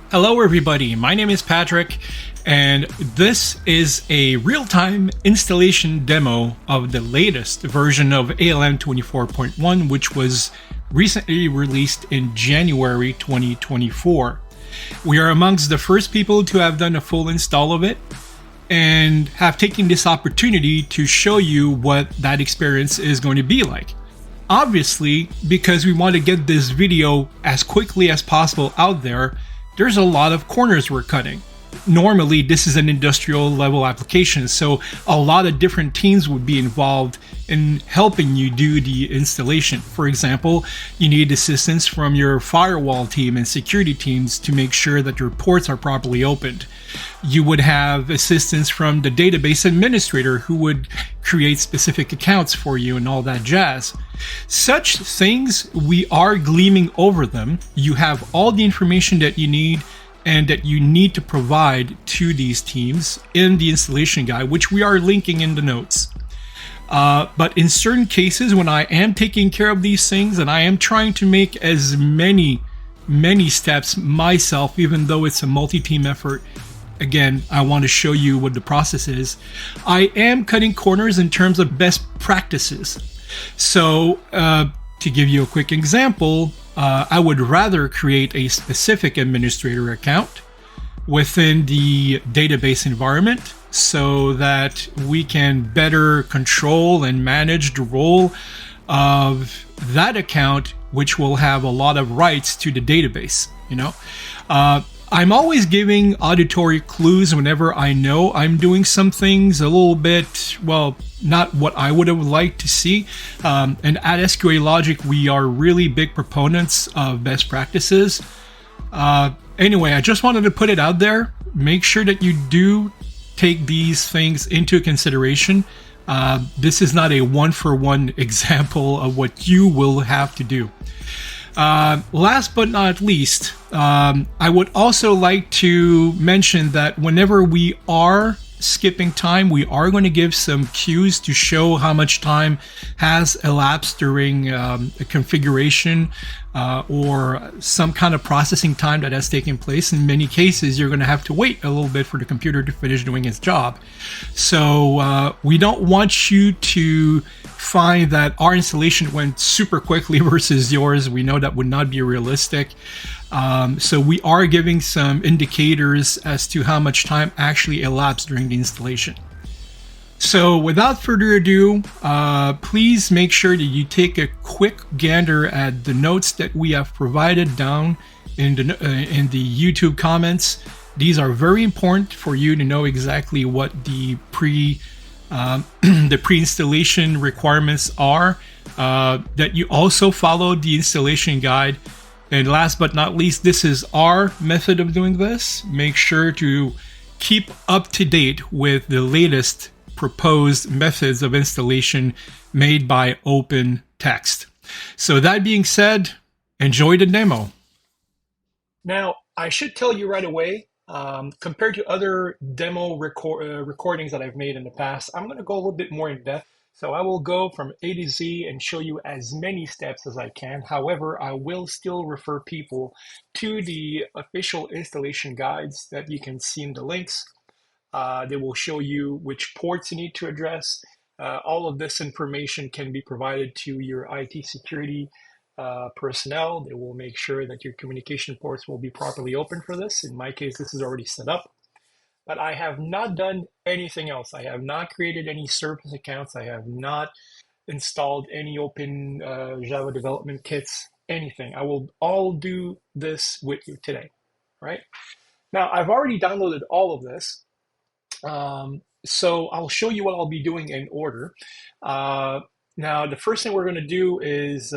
Hello, everybody. My name is Patrick, and this is a real-time installation demo of the latest version of ALM 24.1, which was recently released in January 2024. We are amongst the first people to have done a full install of it and have taken this opportunity to show you what that experience is going to be like. Obviously, because we want to get this video as quickly as possible out there, there's a lot of corners we're cutting. Normally, this is an industrial level application, so a lot of different teams would be involved in helping you do the installation. For example, you need assistance from your firewall team and security teams to make sure that your ports are properly opened. You would have assistance from the database administrator who would create specific accounts for you and all that jazz. Such things, we are gleaming over them. You have all the information that you need and that you need to provide to these teams in the installation guide, which we are linking in the notes. But in certain cases, when I am taking care of these things and I am trying to make as many steps myself, even though it's a multi-team effort, again, I want to show you what the process is. I am cutting corners in terms of best practices. So to give you a quick example, I would rather create a specific administrator account within the database environment so that we can better control and manage the role of that account, which will have a lot of rights to the database. I'm always giving auditory clues whenever I know I'm doing some things a little bit, well, not what I would have liked to see. And at SQALogic, we are really big proponents of best practices. Anyway, I just wanted to put it out there. Make sure that you do take these things into consideration. This is not a one-for-one example of what you will have to do. Last but not least, I would also like to mention that whenever we are skipping time, we are going to give some cues to show how much time has elapsed during a configuration or some kind of processing time that has taken place. In many cases, you're going to have to wait a little bit for the computer to finish doing its job. So we don't want you to find that our installation went super quickly versus yours. We know that would not be realistic. So we are giving some indicators as to how much time actually elapsed during the installation. So without further ado, please make sure that you take a quick gander at the notes that we have provided down in the YouTube comments. These are very important for you to know exactly what the pre-installation requirements are, that you also follow the installation guide. And last but not least, this is our method of doing this. Make sure to keep up to date with the latest proposed methods of installation made by OpenText. So that being said, enjoy the demo. Now, I should tell you right away, compared to other demo recordings that I've made in the past, I'm going to go a little bit more in depth. So I will go from A to Z and show you as many steps as I can. However, I will still refer people to the official installation guides that you can see in the links. They will show you which ports you need to address. All of this information can be provided to your IT security personnel. They will make sure that your communication ports will be properly open for this. In my case, this is already set up. But I have not done anything else. I have not created any service accounts. I have not installed any open Java development kits, anything. I will all do this with you today, right? Now, I've already downloaded all of this. So I'll show you what I'll be doing in order. Now, the first thing we're going to do is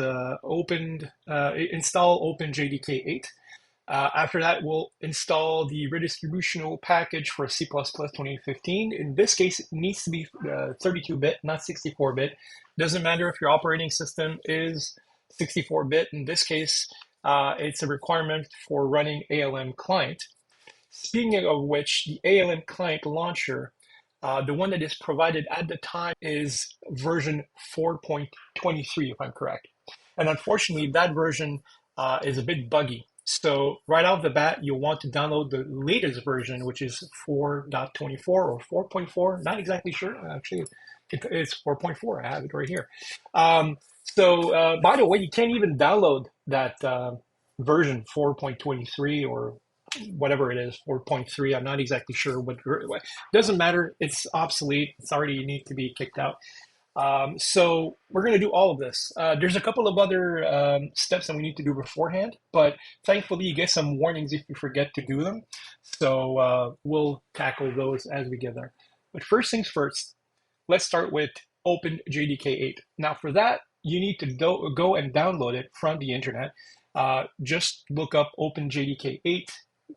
install OpenJDK 8. After that, we'll install the redistributional package for C++ 2015. In this case, it needs to be 32-bit, not 64-bit. Doesn't matter if your operating system is 64-bit. In this case, it's a requirement for running ALM client. Speaking of which, the ALM client launcher, the one that is provided at the time is version 4.23, if I'm correct. And unfortunately, that version is a bit buggy. So right off the bat, you'll want to download the latest version, which is 4.24 or 4.4. Not exactly sure. Actually, it's 4.4. I have it right here. By the way, you can't even download that version 4.23 or whatever it is, 4.3. I'm not exactly sure what. Doesn't matter. It's obsolete. It's already need to be kicked out. So we're going to do all of this. There's a couple of other steps that we need to do beforehand, but thankfully you get some warnings if you forget to do them. So we'll tackle those as we get there. But first things first, let's start with OpenJDK8. Now for that, you need to go and download it from the internet. Just look up OpenJDK8,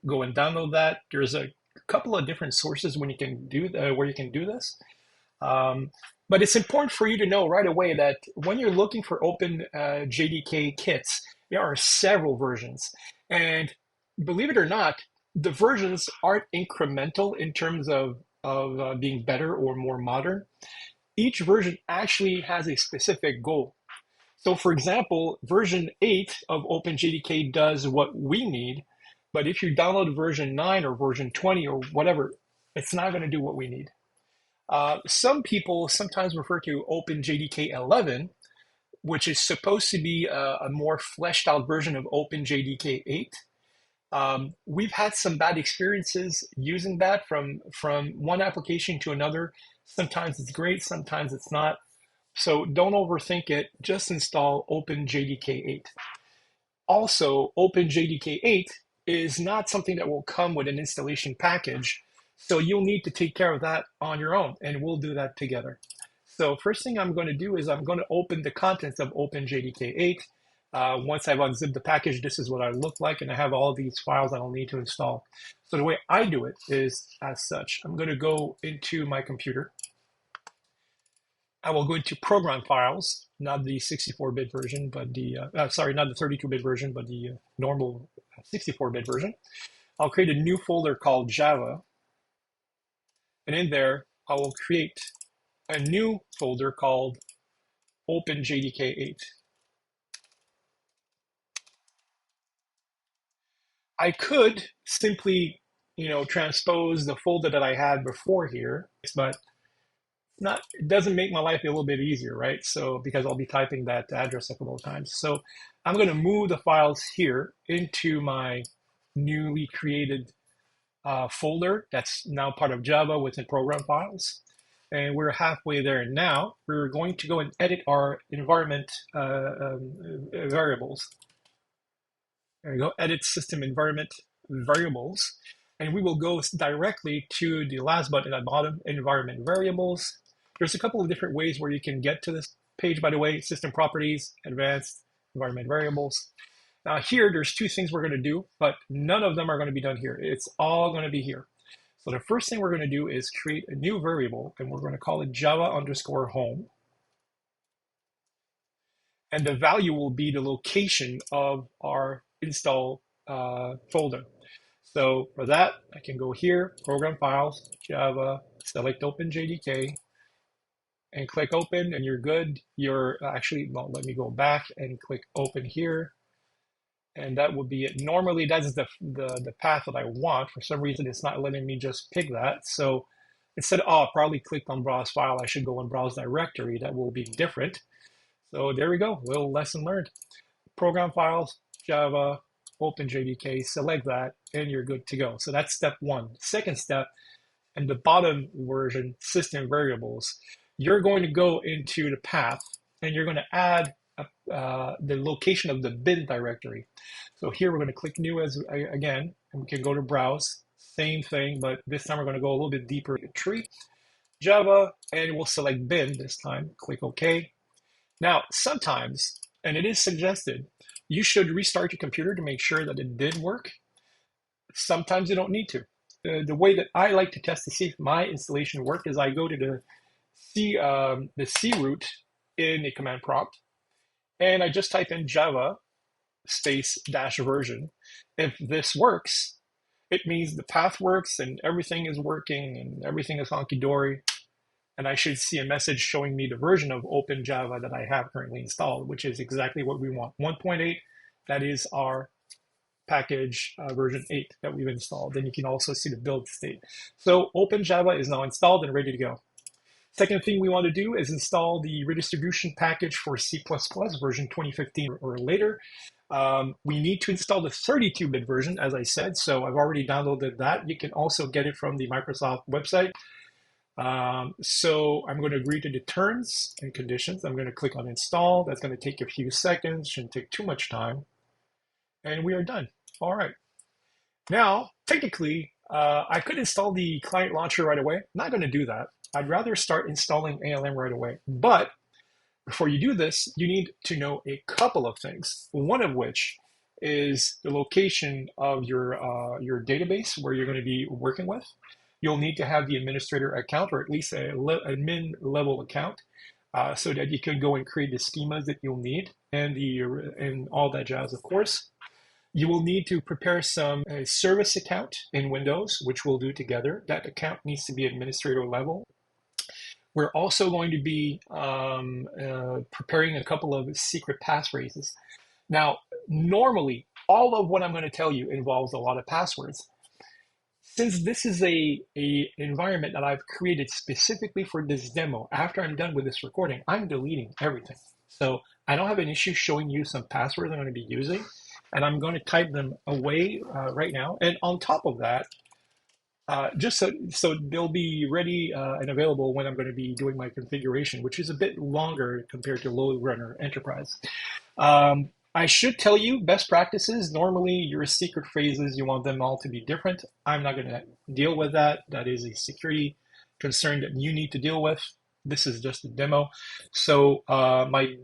go and download that. There's a couple of different sources when you can do where you can do this. But it's important for you to know right away that when you're looking for OpenJDK kits, there are several versions. And believe it or not, the versions aren't incremental in terms of being better or more modern. Each version actually has a specific goal. So for example, version 8 of OpenJDK does what we need, but if you download version 9 or version 20 or whatever, it's not going to do what we need. Some people sometimes refer to OpenJDK 11, which is supposed to be a more fleshed out version of OpenJDK 8. We've had some bad experiences using that from one application to another. Sometimes it's great, sometimes it's not. So don't overthink it. Just install OpenJDK 8. Also, OpenJDK 8 is not something that will come with an installation package. So you'll need to take care of that on your own, and we'll do that together. So first thing I'm going to do is I'm going to open the contents of OpenJDK 8. Once I've unzipped the package, this is what I look like, and I have all these files I'll need to install. So the way I do it is as such. I'm going to go into my computer. I will go into program files, not the 64-bit version, but the, sorry, not the 32-bit version, but the normal 64-bit version. I'll create a new folder called Java. And in there, I will create a new folder called OpenJDK8. I could simply, transpose the folder that I had before here, but it doesn't make my life a little bit easier, right? So because I'll be typing that address a couple of times. So I'm going to move the files here into my newly created folder that's now part of Java within program files. And we're halfway there now. We're going to go and edit our environment variables. There we go, edit system environment variables. And we will go directly to the last button at the bottom, environment variables. There's a couple of different ways where you can get to this page, by the way, system properties, advanced environment variables. Now here, there's two things we're going to do, but none of them are going to be done here. It's all going to be here. So the first thing we're going to do is create a new variable, and we're going to call it Java_home. And the value will be the location of our install folder. So for that, I can go here, program files, Java, select OpenJDK, and click open, and you're good. You're actually, well, let me go back and click open here. And that would be it. Normally, that's the path that I want. For some reason, it's not letting me just pick that. So instead of, I probably clicked on browse file, I should go on browse directory. That will be different. So there we go, little lesson learned. Program files, Java, OpenJDK, select that, and you're good to go. So that's step one. Second step, and the bottom version, system variables, you're going to go into the path, and you're going to add the location of the bin directory. So here we're going to click new as again, and we can go to browse, same thing, but this time we're going to go a little bit deeper into tree, Java, and we'll select bin this time, click OK. Now, sometimes, and it is suggested, you should restart your computer to make sure that it did work. Sometimes you don't need to. The way that I like to test to see if my installation worked is I go to the C root in the command prompt, and I just type in Java space dash version. If this works, it means the path works and everything is working and everything is honky-dory. And I should see a message showing me the version of OpenJava that I have currently installed, which is exactly what we want. 1.8, that is our package version 8 that we've installed. Then you can also see the build state. So OpenJava is now installed and ready to go. Second thing we want to do is install the redistribution package for C++ version 2015 or later. We need to install the 32-bit version, as I said, so I've already downloaded that. You can also get it from the Microsoft website. So I'm going to agree to the terms and conditions. I'm going to click on install. That's going to take a few seconds, shouldn't take too much time. And we are done. All right. Now, technically, I could install the client launcher right away. I'm not going to do that. I'd rather start installing ALM right away. But before you do this, you need to know a couple of things. One of which is the location of your database where you're going to be working with. You'll need to have the administrator account, or at least a admin level account, so that you can go and create the schemas that you'll need and all that jazz, of course. You will need to prepare a service account in Windows, which we'll do together. That account needs to be administrator level. We're also going to be preparing a couple of secret passphrases. Now, normally, all of what I'm going to tell you involves a lot of passwords. Since this is a environment that I've created specifically for this demo, after I'm done with this recording, I'm deleting everything. So I don't have an issue showing you some passwords I'm going to be using, and I'm going to type them away right now. And on top of that, just so they'll be ready and available when I'm going to be doing my configuration, which is a bit longer compared to Load Runner Enterprise. I should tell you best practices. Normally, your secret phrases, you want them all to be different. I'm not going to deal with that. That is a security concern that you need to deal with. This is just a demo. So my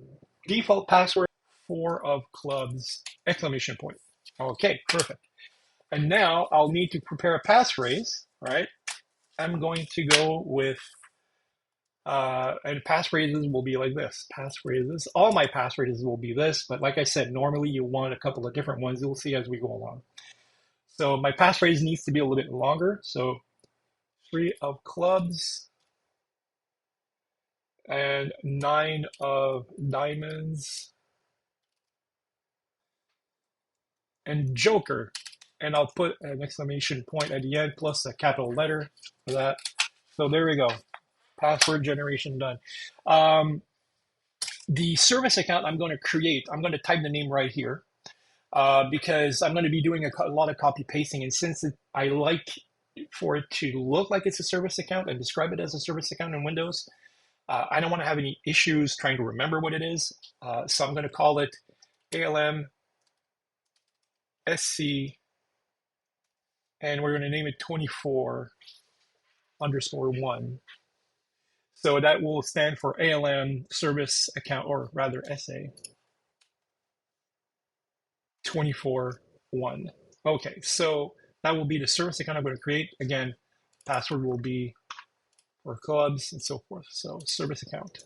default password, 4 of clubs, exclamation point. Okay, perfect. And now I'll need to prepare a passphrase, right? I'm going to go with, and passphrases will be like this. Passphrases, all my passphrases will be this, but like I said, normally you want a couple of different ones. You'll see as we go along. So my passphrase needs to be a little bit longer. So 3 of clubs and 9 of diamonds and joker. And I'll put an exclamation point at the end plus a capital letter for that. So there we go. Password generation done. The service account I'm going to create, I'm going to type the name right here because I'm going to be doing a lot of copy pasting. And since I like for it to look like it's a service account and describe it as a service account in Windows, I don't want to have any issues trying to remember what it is. So I'm going to call it ALM SC, and we're going to name it 24_1. So that will stand for ALM service account, or rather SA 24_1. Okay, so that will be the service account I'm going to create. Again, password will be for clubs and so forth. So service account.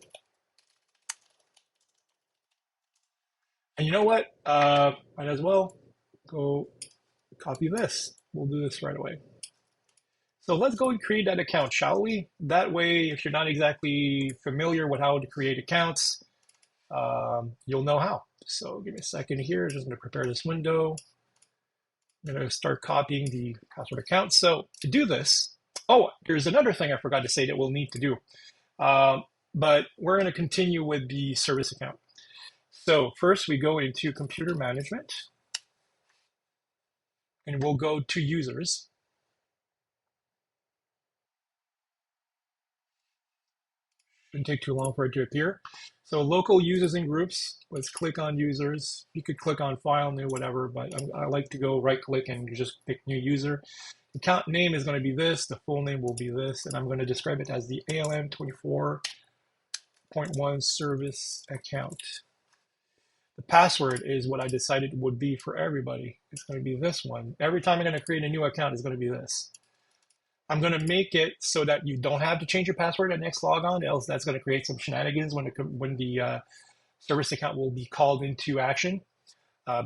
And you know what? Might as well go copy this. We'll do this right away. So let's go and create that account, shall we? That way, if you're not exactly familiar with how to create accounts, you'll know how. So give me a second here. Just going to prepare this window. I'm going to start copying the password account. So to do this, oh, there's another thing I forgot to say that we'll need to do. But we're going to continue with the service account. So first we go into computer management and we'll go to users. Shouldn't take too long for it to appear. So local users and groups, let's click on users. You could click on file, new, whatever, but I like to go right click and just pick new user. Account name is going to be this, the full name will be this, and I'm going to describe it as the ALM 24.1 service account. The password is what I decided would be for everybody. It's going to be this one. Every time I'm going to create a new account, it's going to be this. I'm going to make it so that you don't have to change your password at next logon, else that's going to create some shenanigans when the service account will be called into action.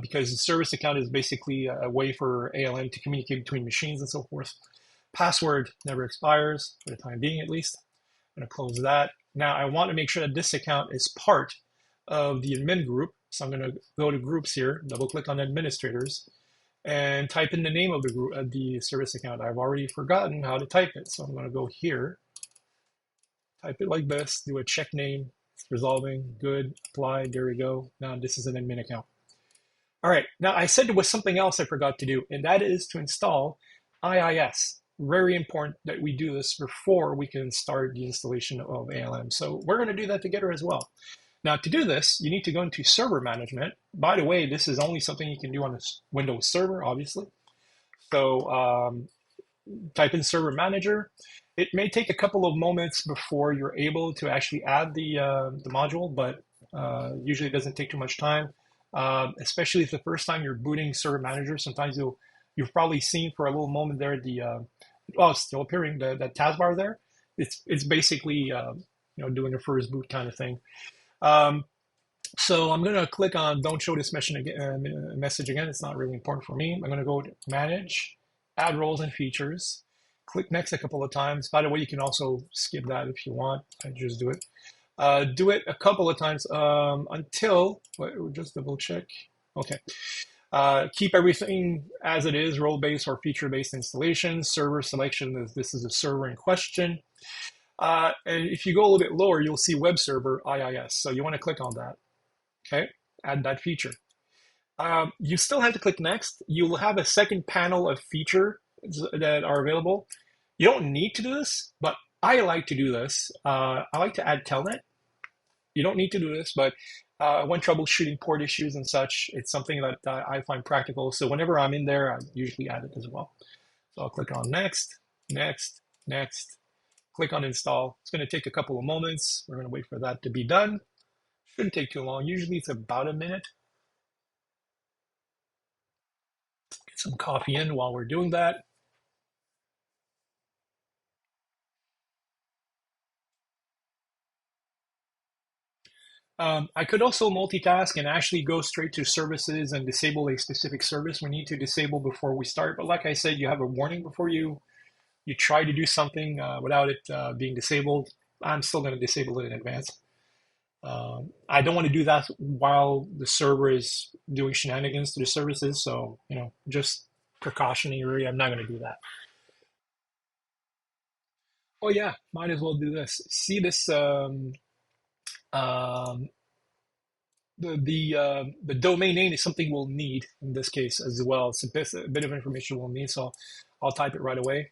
Because the service account is basically a way for ALM to communicate between machines and so forth. Password never expires, for the time being at least. I'm going to close that. Now I want to make sure that this account is part of the admin group. So I'm going to go to groups here, double click on administrators, and type in the name of the service account. I've already forgotten how to type it, so I'm going to go here, type it like this, do a check name. It's resolving. Good. Apply. There we go. Now this is an admin account. All right. Now I said there was something else I forgot to do, and that is to install IIS. Very important that we do this before we can start the installation of ALM. So we're going to do that together as well. Now to do this, you need to go into server management. By the way, this is only something you can do on a Windows server, obviously. So type in server manager. It may take a couple of moments before you're able to actually add the module, but usually it doesn't take too much time. Especially if the first time you're booting server manager, sometimes you've probably seen for a little moment there it's still appearing, the taskbar there. It's basically doing a first boot kind of thing. So I'm going to click on don't show this message again. It's not really important for me. I'm going to go to manage, add roles and features, click next a couple of times. By the way, you can also skip that if you want. I just do it. Do it a couple of times until, just double check. Okay. Keep everything as it is, role-based or feature-based installation. Server selection, this is a server in question. And if you go a little bit lower, you'll see web server IIS. So you want to click on that. Okay, add that feature. You still have to click next. You'll have a second panel of features that are available. You don't need to do this, but I like to do this. I like to add telnet. You don't need to do this, but when troubleshooting port issues and such, it's something that I find practical. So whenever I'm in there, I usually add it as well. So I'll click on next, next, next. Click on install. It's going to take a couple of moments. We're going to wait for that to be done. Shouldn't take too long. Usually it's about a minute. Get some coffee in while we're doing that. I could also multitask and actually go straight to services and disable a specific service we need to disable before we start. But like I said, you have a warning before you try to do something without it being disabled. I'm still going to disable it in advance. I don't want to do that while the server is doing shenanigans to the services. So, just precautionary, I'm not going to do that. Oh yeah, might as well do this. See this, um, the domain name is something we'll need in this case as well. It's a bit of information we'll need, so I'll type it right away.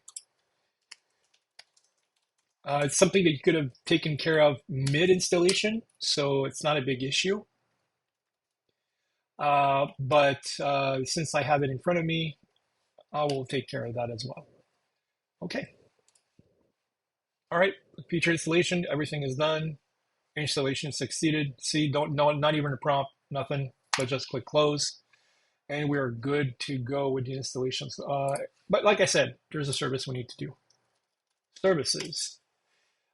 It's something that you could have taken care of mid-installation, so it's not a big issue. But since I have it in front of me, I will take care of that as well. Okay. All right, feature installation, everything is done. Installation succeeded. See, not even a prompt, nothing, but just click close. And we are good to go with the installations. But like I said, there's a service we need to do. Services.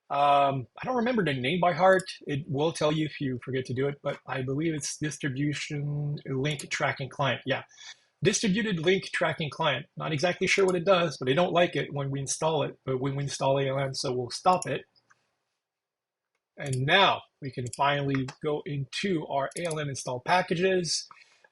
I don't remember the name by heart. It will tell you if you forget to do it, but I believe it's distribution link tracking client. Yeah, distributed link tracking client. Not exactly sure what it does, but I don't like it when we install it, but when we install ALM, so we'll stop it. And now we can finally go into our ALM install packages.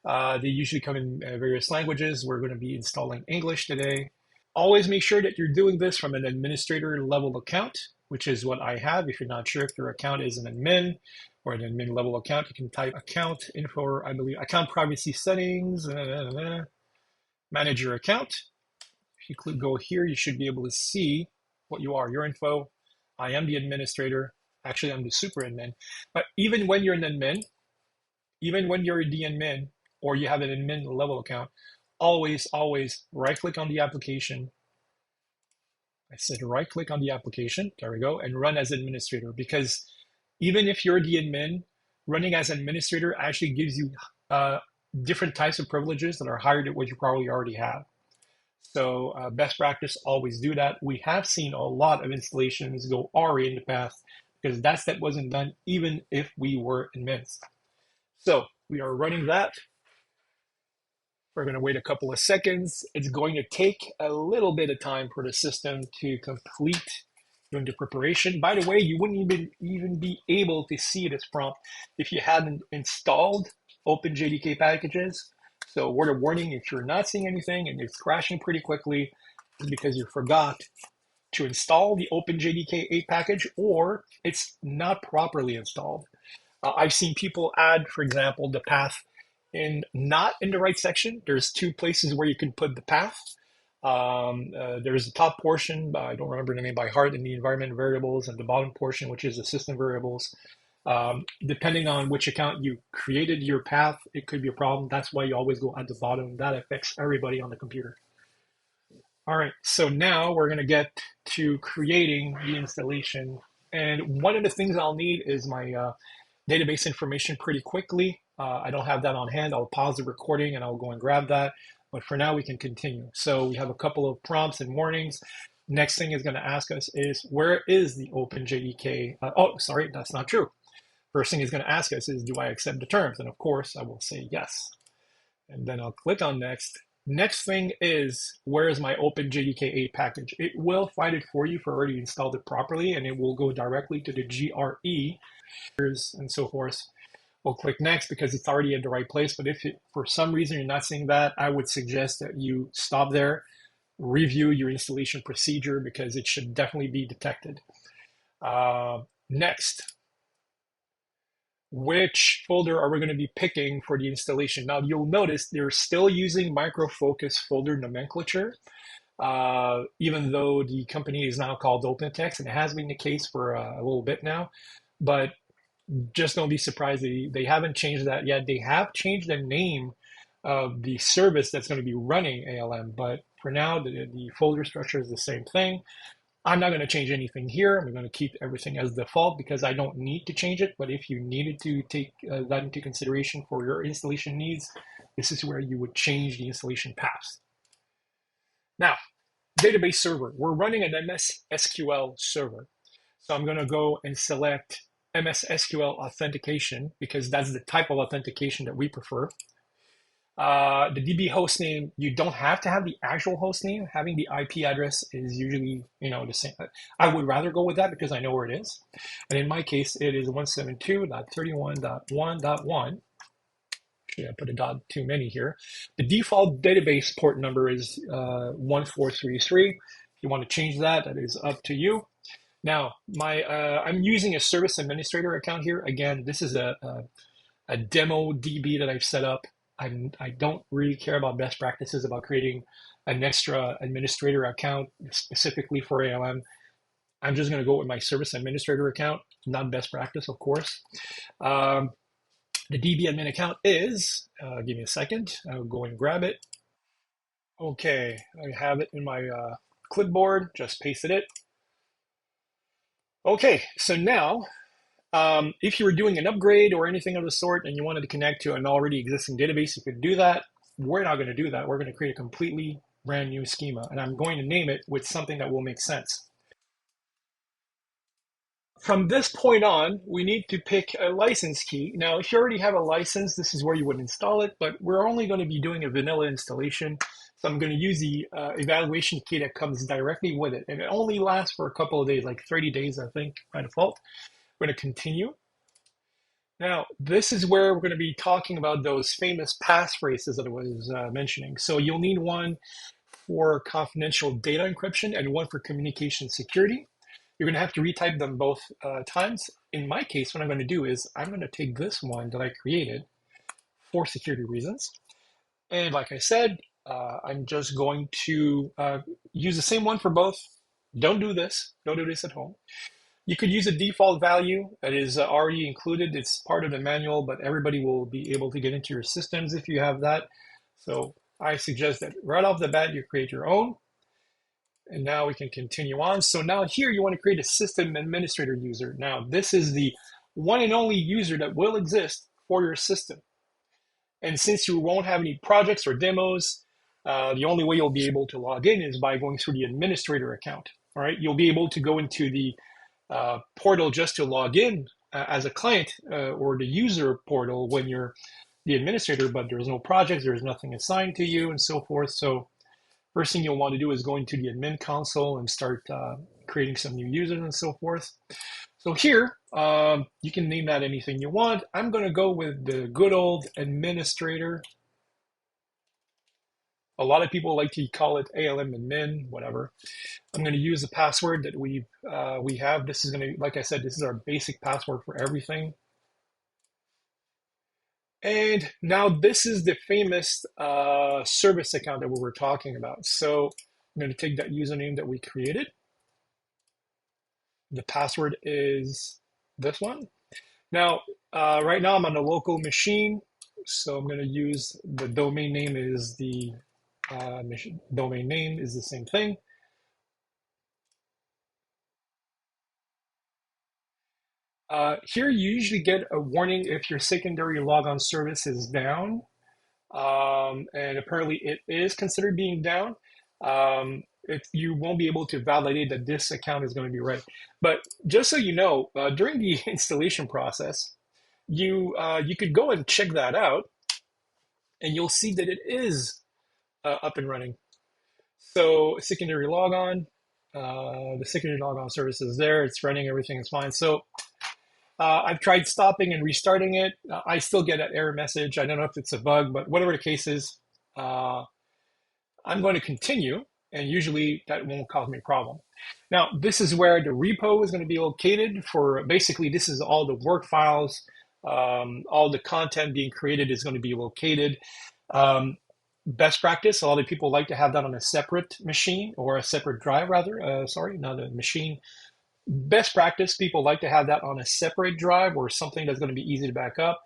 They usually come in various languages. We're going to be installing English today. Always make sure that you're doing this from an administrator level account, which is what I have. If you're not sure if your account is an admin or an admin level account, you can type account info, I believe, account privacy settings, manage your account. If you go here, you should be able to see what you are, your info. I am the administrator. Actually, I'm the super admin. But even when you're an admin, even when you're the admin or you have an admin level account, always right click on the application. I said right click on the application. There we go. And run as administrator, because even if you're the admin, running as administrator actually gives you different types of privileges that are higher than what you probably already have. So best practice, always do that. We have seen a lot of installations go ARI in the past because that step wasn't done even if we were admins. So we are running that. We're going to wait a couple of seconds. It's going to take a little bit of time for the system to complete doing the preparation. By the way, you wouldn't even be able to see this prompt if you hadn't installed OpenJDK packages. So word of warning, if you're not seeing anything and it's crashing pretty quickly, it's because you forgot to install the OpenJDK 8 package or it's not properly installed. I've seen people add, for example, the path not in the right section. There's two places where you can put the path. There's the top portion, I don't remember the name by heart, in the environment variables, and the bottom portion, which is the system variables. Depending on which account you created your path, it could be a problem. That's why you always go at the bottom. That affects everybody on the computer. All right, so now we're going to get to creating the installation. And one of the things I'll need is my database information pretty quickly. I don't have that on hand. I'll pause the recording and I'll go and grab that. But for now, we can continue. So we have a couple of prompts and warnings. Next thing it's going to ask us is, where is the OpenJDK? Oh, sorry, that's not true. First thing it's going to ask us is, do I accept the terms? And of course, I will say yes. And then I'll click on next. Next thing is, where is my OpenJDK 8 package? It will find it for you if you already installed it properly, and it will go directly to the GRE and so forth. We'll click next because it's already at the right place. But if for some reason you're not seeing that, I would suggest that you stop there, review your installation procedure because it should definitely be detected. Next, which folder are we going to be picking for the installation? Now you'll notice they're still using Micro Focus folder nomenclature, even though the company is now called OpenText, and it has been the case for a little bit now. But just don't be surprised, they haven't changed that yet. They have changed the name of the service that's going to be running ALM, but for now, the folder structure is the same thing. I'm not going to change anything here. I'm going to keep everything as default because I don't need to change it. But if you needed to take that into consideration for your installation needs, this is where you would change the installation path. Now, database server. We're running an MS SQL server. So I'm going to go and select MS SQL authentication because that's the type of authentication that we prefer. The DB hostname, you don't have to have the actual hostname. Having the IP address is usually, the same. I would rather go with that because I know where it is. And in my case, it is 172.31.1.1. Actually, I put a dot too many here. The default database port number is 1433. If you want to change that, that is up to you. Now, I'm using a service administrator account here. Again, this is a demo DB that I've set up. I don't really care about best practices about creating an extra administrator account specifically for ALM. I'm just going to go with my service administrator account, not best practice, of course. The DB admin account is, give me a second, I'll go and grab it. Okay, I have it in my clipboard, just pasted it. Okay, so now, if you were doing an upgrade or anything of the sort and you wanted to connect to an already existing database, you could do that. We're not going to do that. We're going to create a completely brand new schema, and I'm going to name it with something that will make sense. From this point on, we need to pick a license key. Now, if you already have a license, this is where you would install it, but we're only going to be doing a vanilla installation. So I'm going to use the evaluation key that comes directly with it. And it only lasts for a couple of days, like 30 days, I think, by default. We're going to continue. Now, this is where we're going to be talking about those famous passphrases that I was mentioning. So you'll need one for confidential data encryption and one for communication security. You're going to have to retype them both times. In my case, what I'm going to do is I'm going to take this one that I created for security reasons. And like I said, I'm just going to use the same one for both. Don't do this. Don't do this at home. You could use a default value that is already included. It's part of the manual, but everybody will be able to get into your systems if you have that. So I suggest that right off the bat, you create your own. And now we can continue on. So now here you want to create a system administrator user. Now this is the one and only user that will exist for your system. And since you won't have any projects or demos, the only way you'll be able to log in is by going through the administrator account. All right, you'll be able to go into the portal just to log in as a client or the user portal when you're the administrator, but there's no projects, there's nothing assigned to you and so forth. So first thing you'll want to do is go into the admin console and start creating some new users and so forth. So here, you can name that anything you want. I'm going to go with the good old administrator. A lot of people like to call it ALM admin, whatever. I'm going to use the password that we have. This is going to, like I said, this is our basic password for everything. And now this is the famous service account that we were talking about. So I'm going to take that username that we created. The password is this one. Now, right now I'm on a local machine, so I'm going to use the domain name is the domain name is the same thing. Here you usually get a warning if your secondary logon service is down, and apparently it is considered being down. You won't be able to validate that this account is going to be right. But just so you know, during the installation process, you could go and check that out, and you'll see that it is up and running. So secondary logon, the secondary logon service is there. It's running. Everything is fine. So I've tried stopping and restarting it. I still get that error message. I don't know if it's a bug, but whatever the case is, I'm going to continue, and usually that won't cause me a problem. Now, this is where the repo is going to be located for basically this is all the work files, all the content being created is going to be located. Best practice, a lot of people like to have that on a separate machine or a separate drive rather, sorry, not a machine. Best practice, people like to have that on a separate drive or something that's going to be easy to back up.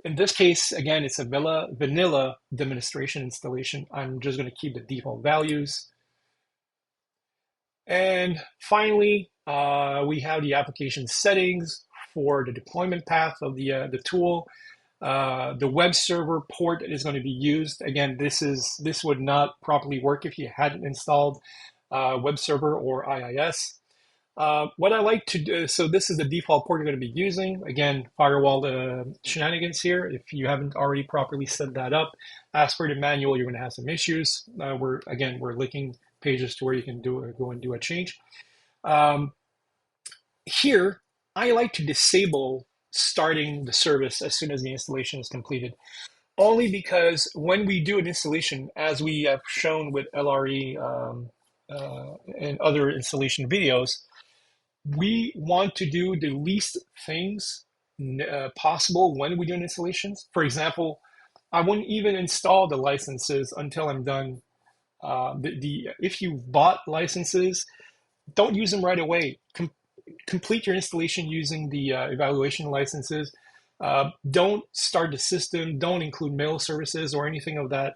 In this case, again, it's a vanilla demonstration installation. I'm just going to keep the default values. And finally, we have the application settings for the deployment path of the tool. The web server port that is going to be used. Again, this would not properly work if you hadn't installed web server or IIS. What I like to do, so this is the default port you're going to be using. Again, firewall shenanigans here. If you haven't already properly set that up, as per the manual, you're going to have some issues. We're linking pages to where you can go and do a change. Here, I like to disable starting the service as soon as the installation is completed. Only because when we do an installation, as we have shown with LRE and other installation videos, we want to do the least things possible when we do installations. For example, I wouldn't even install the licenses until I'm done. If you bought licenses, don't use them right away. Complete your installation using the evaluation licenses. Don't start the system. Don't include mail services or anything of that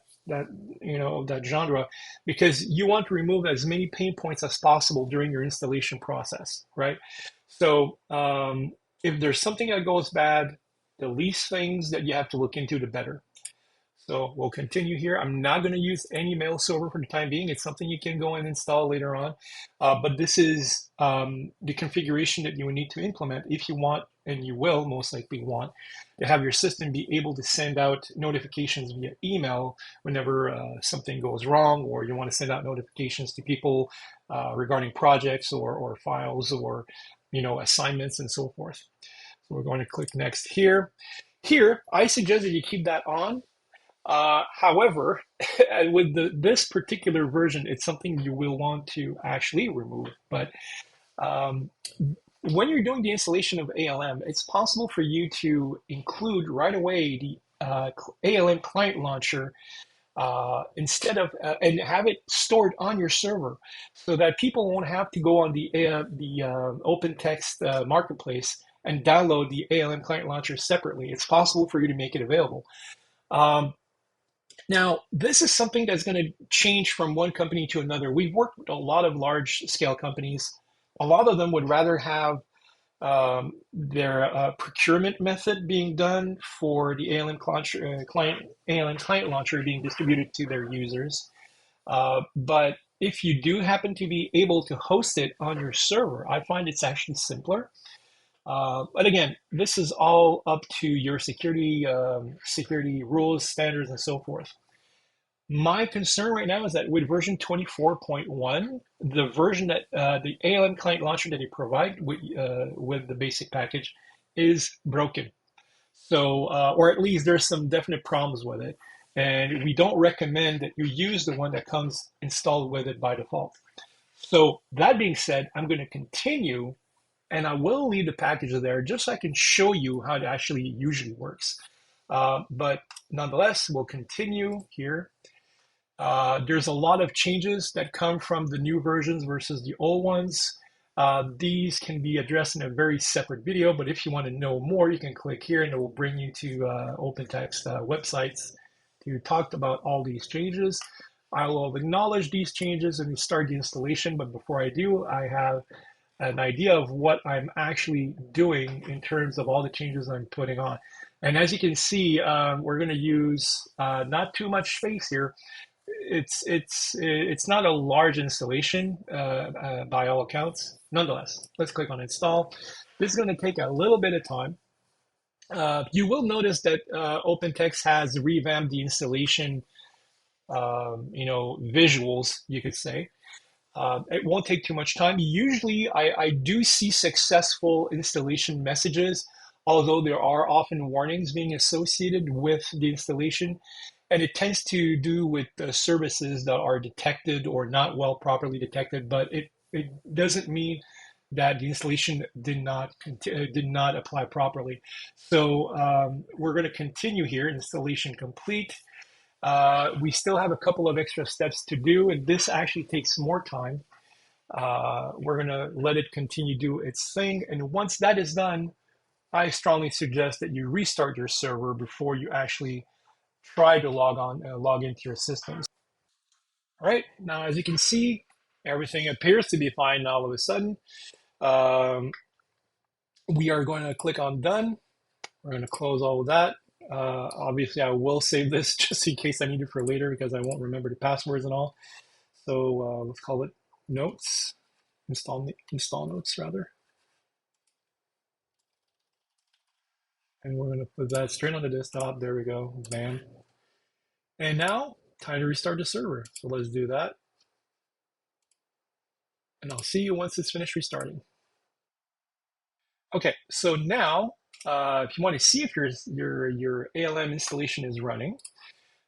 genre, because you want to remove as many pain points as possible during your installation process, right? So if there's something that goes bad, the least things that you have to look into, the better. So we'll continue here. I'm not going to use any mail server for the time being. It's something you can go and install later on. But this is the configuration that you will need to implement if you want, and you will most likely want, to have your system be able to send out notifications via email whenever something goes wrong, or you want to send out notifications to people regarding projects or files or assignments and so forth. So we're going to click next here. Here, I suggest that you keep that on. However, with this particular version, it's something you will want to actually remove. But when you're doing the installation of ALM, it's possible for you to include right away the ALM client launcher instead of and have it stored on your server, so that people won't have to go on the open text marketplace and download the ALM client launcher separately. It's possible for you to make it available. Now, this is something that's going to change from one company to another. We've worked with a lot of large scale companies. A lot of them would rather have their procurement method being done for the ALM client launcher being distributed to their users. But if you do happen to be able to host it on your server, I find it's actually simpler. But again, this is all up to your security rules, standards, and so forth. My concern right now is that with version 24.1, the version that the ALM client launcher that they provide with the basic package is broken. So, or at least there's some definite problems with it. And we don't recommend that you use the one that comes installed with it by default. So that being said, I'm going to continue, and I will leave the package there just so I can show you how it actually usually works. But nonetheless, we'll continue here. There's a lot of changes that come from the new versions versus the old ones. These can be addressed in a very separate video, but if you want to know more, you can click here and it will bring you to OpenText websites to talk about all these changes. I will acknowledge these changes and start the installation, but before I do, I have an idea of what I'm actually doing in terms of all the changes I'm putting on. And as you can see, we're going to use not too much space here. It's not a large installation by all accounts. Nonetheless, let's click on install. This is going to take a little bit of time. You will notice that OpenText has revamped the installation, visuals, you could say. It won't take too much time. Usually, I do see successful installation messages, although there are often warnings being associated with the installation. And it tends to do with the services that are detected or not well properly detected, but it doesn't mean that the installation did not apply properly. So we're going to continue here, installation complete. We still have a couple of extra steps to do, and this actually takes more time. We're going to let it continue do its thing. And once that is done, I strongly suggest that you restart your server before you actually try to log into your systems. All right, now as you can see, everything appears to be fine now all of a sudden. We are going to click on done. We're going to close all of that. Obviously, I will save this just in case I need it for later because I won't remember the passwords and all. So let's call it notes, install notes rather. And we're going to put that straight on the desktop. There we go, bam. And now, time to restart the server. So let's do that. And I'll see you once it's finished restarting. Okay, so now, if you want to see if your ALM installation is running,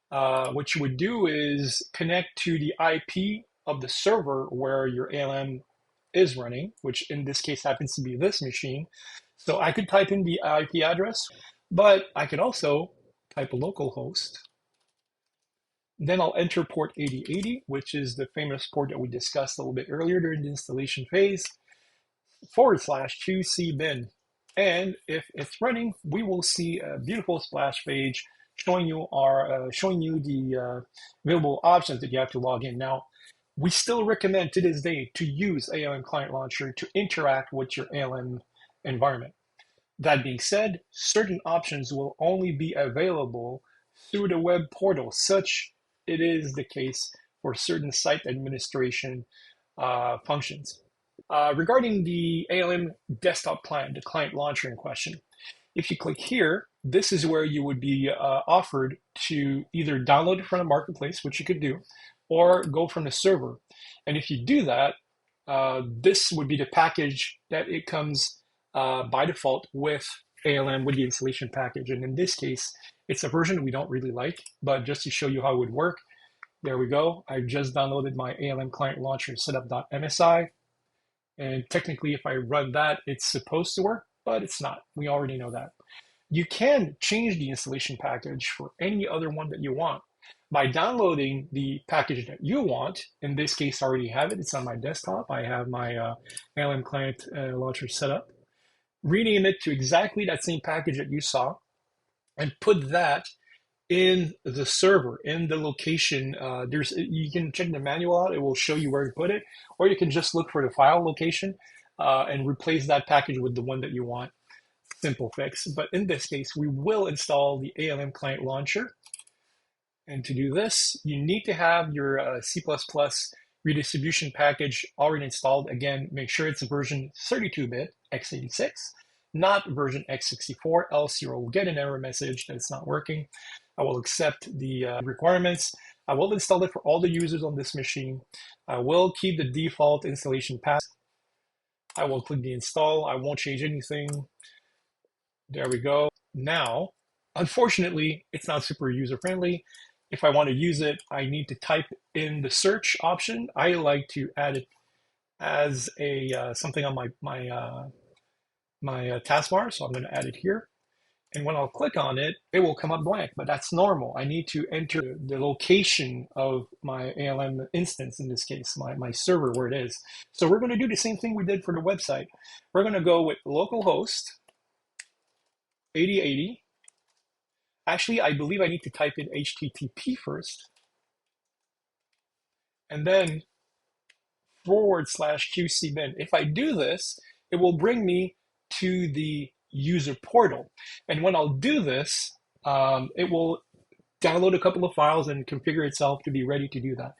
what you would do is connect to the IP of the server where your ALM is running, which in this case happens to be this machine. So I could type in the IP address, but I could also type a local host. Then I'll enter port 8080, which is the famous port that we discussed a little bit earlier during the installation phase, /2cbin. And if it's running, we will see a beautiful splash page showing you the available options that you have to log in. Now, we still recommend to this day to use ALM Client Launcher to interact with your ALM environment. That being said, certain options will only be available through the web portal, such it is the case for certain site administration functions. Regarding the ALM desktop client, the client launcher in question, if you click here, this is where you would be offered to either download it from the marketplace, which you could do, or go from the server. And if you do that, this would be the package that it comes by default with ALM, with the installation package. And in this case, it's a version we don't really like, but just to show you how it would work, there we go. I've just downloaded my ALM client launcher setup.msi. And technically, if I run that, it's supposed to work, but it's not. We already know that. You can change the installation package for any other one that you want by downloading the package that you want. In this case, I already have it. It's on my desktop. I have my ALM client launcher set up. Rename it to exactly that same package that you saw and put that in the server, in the location. You can check the manual out. It will show you where to put it, or you can just look for the file location and replace that package with the one that you want. Simple fix. But in this case, we will install the ALM client launcher. And to do this, you need to have your C++ redistribution package already installed. Again, make sure it's a version 32-bit x86, not version x64, else you will get an error message that it's not working. I will accept the requirements. I will install it for all the users on this machine. I will keep the default installation path. I will click the install. I won't change anything. There we go. Now, unfortunately, it's not super user-friendly. if I want to use it, I need to type in the search option. I like to add it as a something on my taskbar, so I'm going to add it here. And when I'll click on it, it will come up blank, but that's normal. I need to enter the location of my ALM instance, in this case, my server where it is. So we're going to do the same thing we did for the website. We're going to go with localhost 8080. Actually, I believe I need to type in HTTP first, and then /QCmin. If I do this, it will bring me to the user portal. And when I'll do this, it will download a couple of files and configure itself to be ready to do that.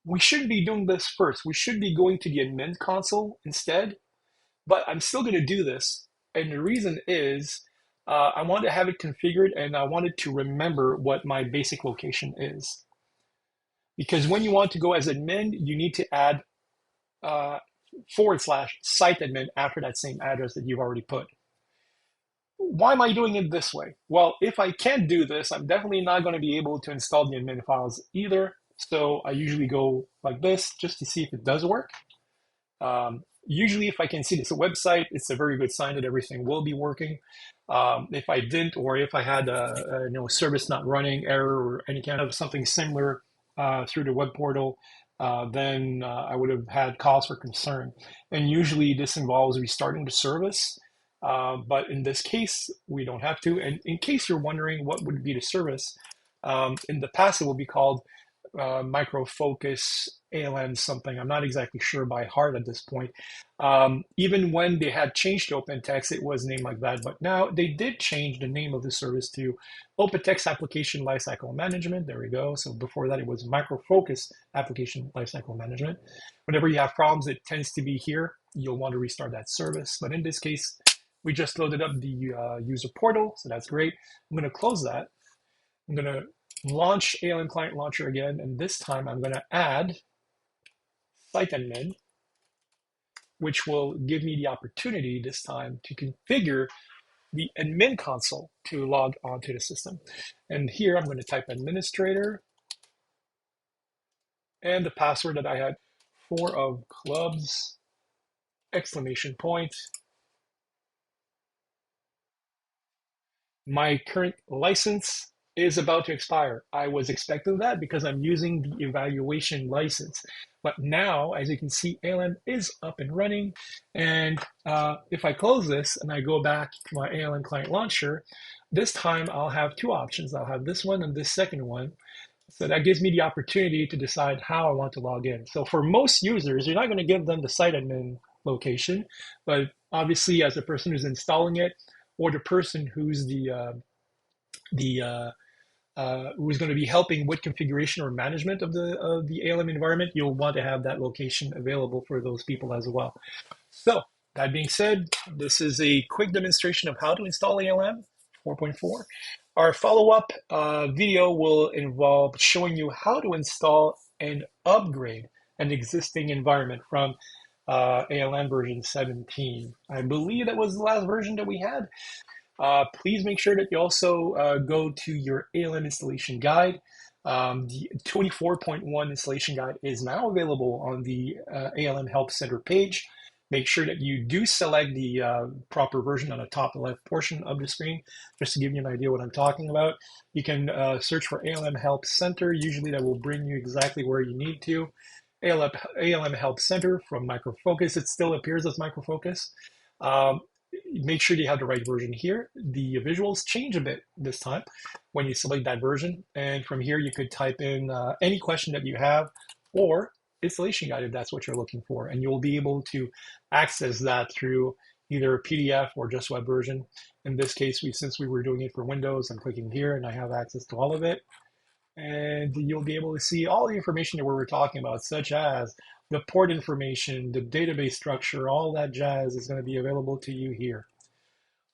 We shouldn't be doing this first. We should be going to the admin console instead, but I'm still going to do this. And the reason is I want to have it configured, and I wanted to remember what my basic location is. Because when you want to go as admin, you need to add /site admin after that same address that you've already put. Why am I doing it this way? Well, if I can't do this, I'm definitely not going to be able to install the admin files either. So I usually go like this just to see if it does work. Usually if I can see this website, it's a very good sign that everything will be working. If I didn't, or if I had a service not running error or any kind of something similar through the web portal, then I would have had cause for concern. And usually this involves restarting the service. But in this case, we don't have to. And in case you're wondering what would be the service, in the past it will be called Micro Focus ALM something. I'm not exactly sure by heart at this point. Even when they had changed to OpenText, it was named like that. But now they did change the name of the service to OpenText Application Lifecycle Management. There we go. So before that, it was Micro Focus Application Lifecycle Management. Whenever you have problems, it tends to be here. You'll want to restart that service. But in this case, we just loaded up the user portal, so that's great. I'm going to close that. I'm going to launch ALM Client Launcher again, and this time I'm going to add site admin, which will give me the opportunity this time to configure the admin console to log onto the system. And here I'm going to type administrator and the password that I had, 4 of clubs, ! My current license is about to expire. I was expecting that because I'm using the evaluation license. But now, as you can see, ALM is up and running. And if I close this and I go back to my ALM Client Launcher, this time I'll have 2 options. I'll have this one and this second one. So that gives me the opportunity to decide how I want to log in. So for most users, you're not going to give them the site admin location, but obviously as a person who's installing it, or the person who's who's going to be helping with configuration or management of the ALM environment, you'll want to have that location available for those people as well. So that being said, this is a quick demonstration of how to install ALM 4.4. Our follow-up video will involve showing you how to install and upgrade an existing environment from ALM version 17. I believe that was the last version that we had. Please make sure that you also go to your ALM installation guide. The 24.1 installation guide is now available on the ALM Help Center page. Make sure that you do select the proper version on the top left portion of the screen, just to give you an idea what I'm talking about. You can search for ALM Help Center. Usually that will bring you exactly where you need to. ALM Help Center from Micro Focus. It still appears as Micro Focus. Make sure you have the right version here. The visuals change a bit this time when you select that version. And from here, you could type in any question that you have or installation guide if that's what you're looking for. And you'll be able to access that through either PDF or just web version. In this case, since we were doing it for Windows, I'm clicking here and I have access to all of it. And you'll be able to see all the information that we were talking about, such as the port information, the database structure, all that jazz is going to be available to you here.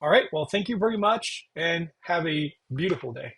All right, well, thank you very much and have a beautiful day.